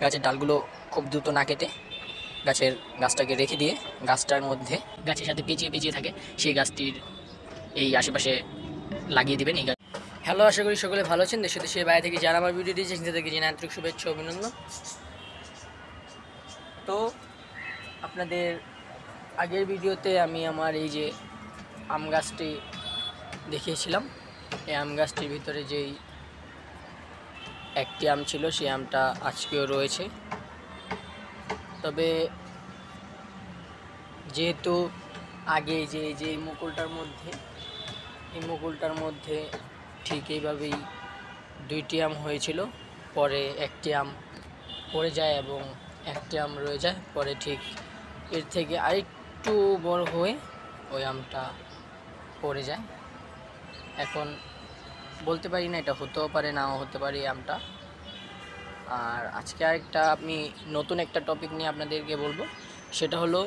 গাছের ডালগুলো খুব দ্রুত না কেটে গাছটাকে রেখে দিয়ে গাছটার মধ্যে গাছের সাথে পেঁচিয়ে থাকে সেই গাছটির এই আশেপাশে লাগিয়ে দেবেন এই গাছ। হ্যালো, আশা করি সকলে ভালো আছেন। দেশে দেশের বাইরে থেকে যারা আমার ভিডিওটি দেখছেন তাদেরকে জানাই আন্তরিক শুভেচ্ছা অভিনন্দন। তো আপনাদের আগের ভিডিওতে আমি আমার এই যে আম গাছটি দেখিয়েছিলাম। এই আম গাছটির ভিতরে যেই একটি আম ছিল সেই আমটা আজকেও রয়েছে। তবে যেহেতু আগে যে এই মুকুলটার মধ্যে ঠিক এইভাবেই দুইটি আম হয়েছিল, পরে একটি আম পড়ে যায় এবং একটি আম রয়ে যায়, পরে ঠিক এর থেকে আরেকটু বড় হয়ে ওই আমটা পড়ে যায়। এখন বলতে পারি না, এটা হতেও পারে নাও হতে পারে এই আমটা। আর আজকে আরেকটা আমি নতুন একটা টপিক নিয়ে আপনাদেরকে বলবো, সেটা হলো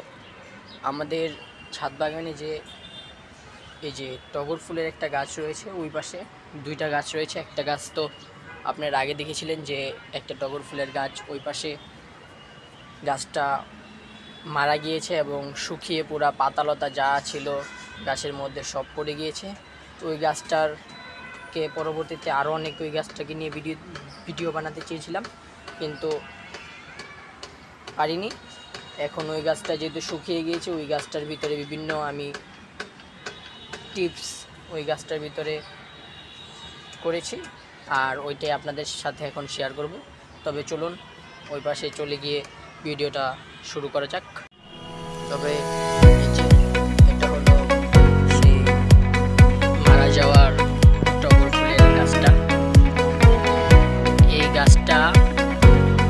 আমাদের ছাদ বাগানে যে এই যে টগর ফুলের একটা গাছ রয়েছে, ওই পাশে দুইটা গাছ রয়েছে। একটা গাছ তো আপনারা আগে দেখেছিলেন যে একটা টগর ফুলের গাছ, ওই পাশে গাছটা মারা গিয়েছে এবং শুকিয়ে পুরা পাতালতা যা ছিল গাছের মধ্যে সব পড়ে গিয়েছে। তো ওই গাছটারকে পরবর্তীতে আরও অনেক ওই গাছটাকে নিয়ে ভিডিও বানাতে চেয়েছিলাম, কিন্তু পারিনি। এখন ওই গাছটা যেহেতু শুকিয়ে গিয়েছে, ওই গাছটার ভিতরে বিভিন্ন আমি টিপস ওই গাছটার ভিতরে করেছি, আর ওইটাই আপনাদের সাথে এখন শেয়ার করব। তবে চলুন ওই পাশে চলে গিয়ে ভিডিওটা শুরু করা যাক। তবে এটা হলো সেই মারা যাওয়ার টগর ফুলের গাছটা। এই গাছটা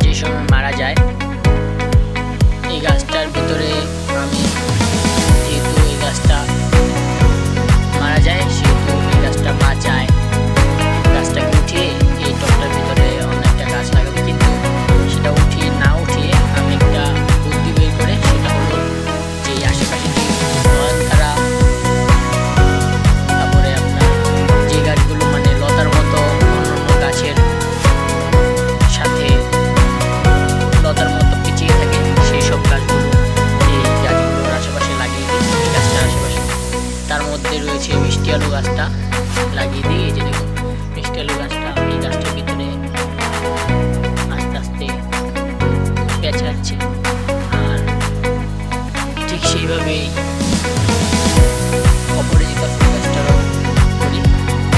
যে সময় মারা যায়, এই গাছটার ভিতরে আমি যেহেতু এই গাছটা মারা যায় সেহেতু এই গাছটা বাঁচায়, গাছটাকে উঠিয়ে এই টবটার ভিতরে অনেকটা গাছ লাগাবে, কিন্তু সেটা উঠিয়ে না উঠিয়ে আমি একটা বুদ্ধি বের করে, সেটা হলো যে আশেপাশে যে নয়নতারা, তারপরে আপনার যে গাছগুলো মানে লতার মতো অন্যান্য গাছের সাথে লতার মতো পিছিয়ে থাকে, সেই সব গাছগুলো এই গাছগুলোর আশেপাশে লাগিয়ে দিই। এই গাছটার আশেপাশে তার মধ্যে রয়েছে মিষ্টি আলু গাছটা লাগিয়ে দিই। এই যে দেখুন মিষ্টি আলু গাছটা, এই গাছটার ভিতরে আস্তে আস্তে পেঁচাচ্ছে। আর ঠিক সেইভাবেই অপরাজিতা ফুল গাছটারও করি।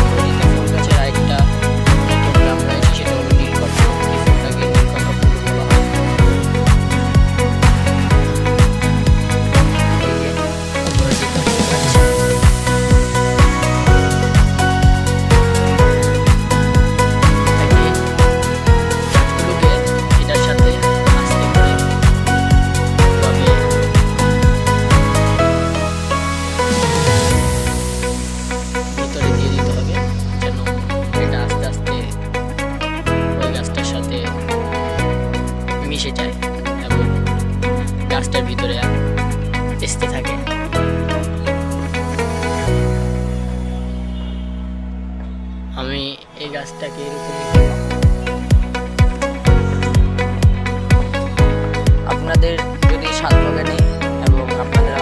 অপরাজিতা ফুল গাছের আরেকটা নতুন নাম রয়েছে, সেটা হলো নীলকণ্ঠ। এই ফুলটাকে নীলকণ্ঠ ফুল বলা হয়। এই যে অপরাজিতা ফুল গাছ, এটার সাথে আস্তে করে তবে ভিতরে দিয়ে দিতে হবে, যেন এটা আস্তে আস্তে ওই গাছটার সাথে মিশে যায় এবং গাছটার ভিতরে আসতে থাকে। আমি এই গাছটাকে এরকমই করলাম। আপনাদের যদি ছাদ বাগানে এবং আপনারা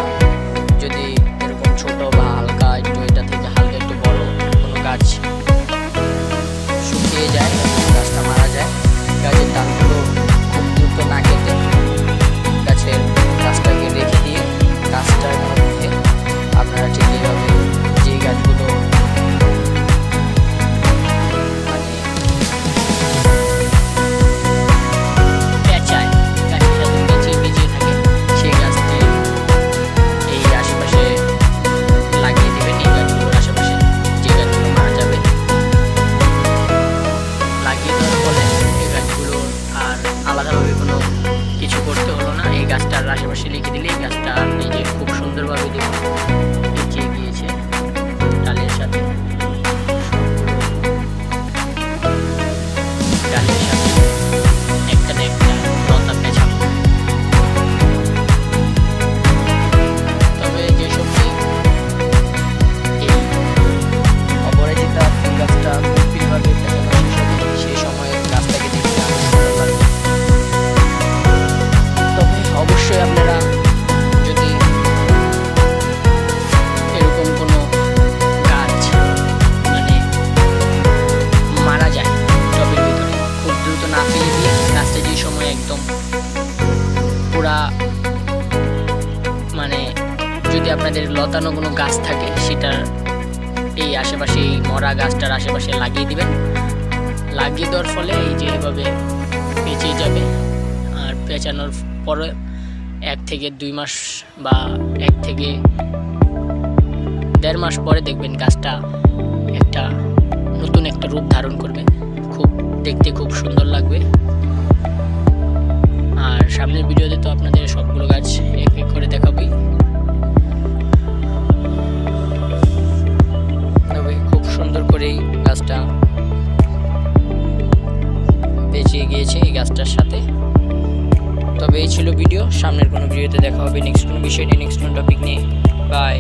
যদি এরকম ছোট বা হালকা একটু এটা থেকে হালকা একটু বড় কোনো গাছ শুকিয়ে যায় এবং গাছটা মারা যায়, গাছের ডালগুলো খুব দ্রুত না কেটে গাছটাকে রেখে দিয়ে গাছটার মধ্যে আপনারা ঠিক এইভাবে যে গাছগুলো মানে পেঁচায়, গাছের সাথে পেঁচিয়ে থাকে, সেই গাছটি এই আশেপাশে লাগিয়ে দেবেন। এই গাছগুলোর আশেপাশে যে গাছগুলো মারা যাবে লাগিয়ে দেওয়ার ফলে এই গাছগুলো আর আলাদাভাবে কোনো কিছু করতে হলো না। এই গাছটার আশেপাশে লিখে দিলে এই গাছটা এই যে খুব সুন্দরভাবে দেখুন পেঁচিয়ে গিয়েছে ডালের সাথে, ডালের সাথে একটা না একটা লতা পেঁচানো। তবে যে সময় এই অপরাজিতা ফুল গাছটা গভীরভাবে পেঁচানো সেই সময় গাছটাকে দেখতে আরো সুন্দর লাগবে। সময় একদম পুরা মানে যদি আপনাদের লতানো কোনো গাছ থাকে সেটা এই আশেপাশে এই মরা গাছটার আশেপাশে লাগিয়ে দিবেন। লাগিয়ে দেওয়ার ফলে এই যে এভাবে পেঁচিয়ে যাবে। আর পেঁচানোর পরে 1 থেকে 2 মাস বা 1 থেকে 1.5 মাস পরে দেখবেন গাছটা একটা নতুন একটা রূপ ধারণ করবে, দেখতে খুব সুন্দর লাগবে। আর সামনের ভিডিওতে তো আপনাদের সবগুলো গাছ এক এক করে দেখাবই। তবে খুব সুন্দর করে এই গাছটা পেঁচিয়ে গিয়েছে এই গাছটার সাথে। তবে এই ছিল ভিডিও, সামনের কোনো ভিডিওতে দেখা হবে নেক্সট কোনো বিষয় নিয়ে, নেক্সট কোনো টপিক নিয়ে। বাই।